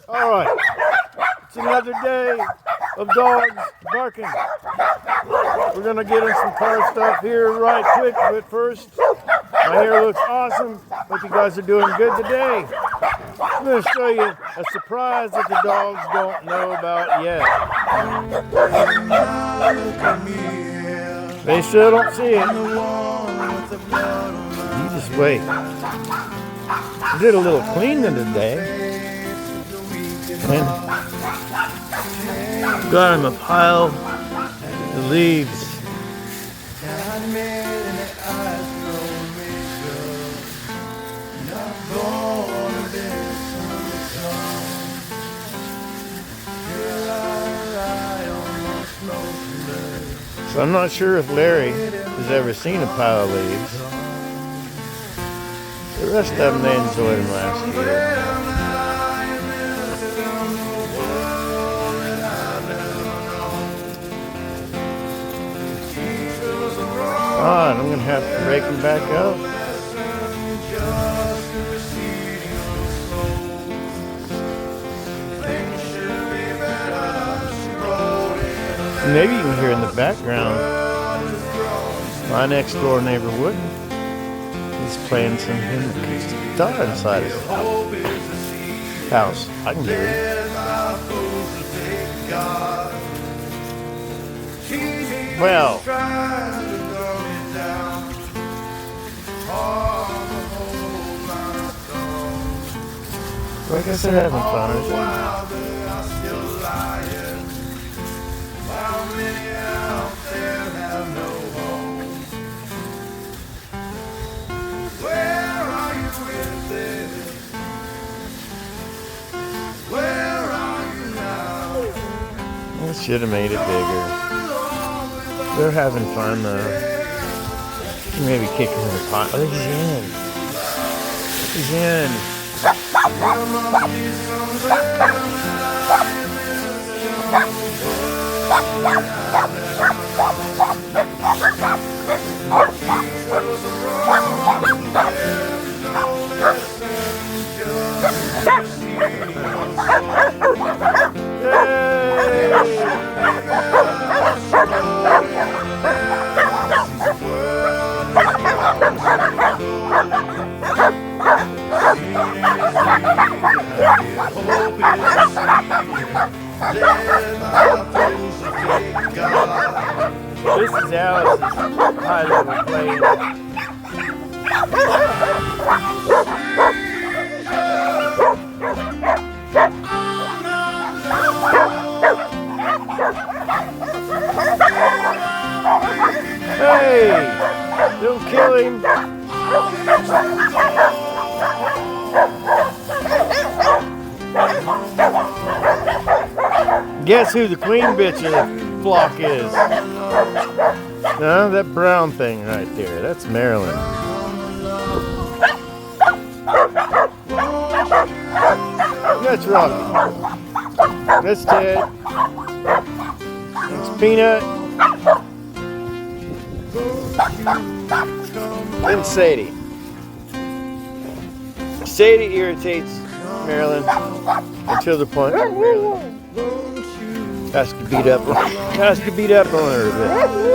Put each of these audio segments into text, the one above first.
All right. It's another day of dogs barking. We're going to get in some car stuff here right quick, but first, my hair looks awesome. Hope you guys are doing good today. I'm going to show you a surprise that the dogs don't know about yet. They still don't see it. You just wait. I did a little cleaning today. And got him a pile of leaves. So I'm not sure if Larry has ever seen a pile of leaves. The rest of them, they enjoyed them last year. And I'm going to have to rake them back up. Maybe you can hear in the background my next door neighbor Woody. He's playing some guitar inside his house. I can hear it. Well, I guess they're having fun, aren't they? I should have made it bigger. They're having fun though. Maybe kick him in the pot. Oh, he's in. He's in. This is Alice's high level plane. Hey! Don't kill him! Guess who the queen bitch of the flock is? No, that brown thing right there. That's Marilyn. That's Rocky. That's Ted. That's Peanut. And Sadie. Sadie irritates Marilyn until the point where Marilyn has to beat up on her a bit.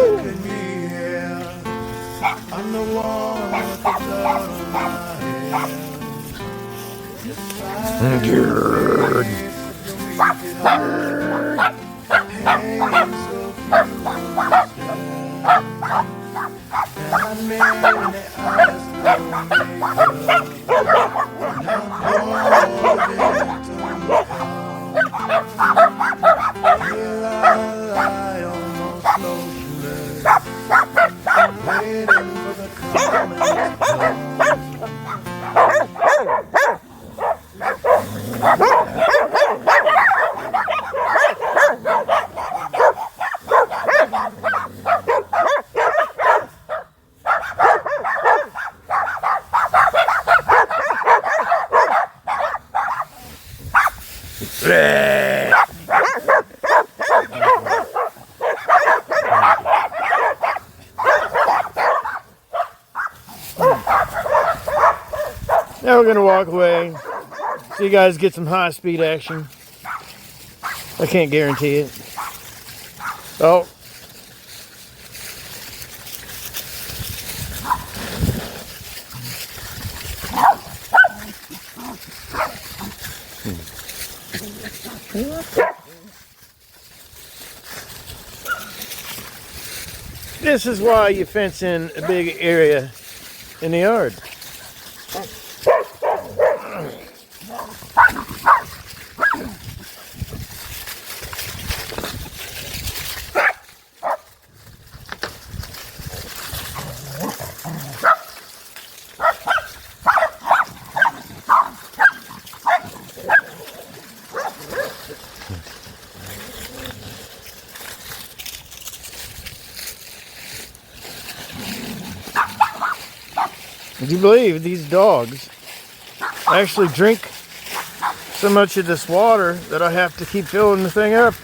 Now we're going to walk away so you guys get some high-speed action. I can't guarantee it. Oh. This is why you fence in a big area in the yard. Would you believe these dogs actually drink so much of this water that I have to keep filling the thing up?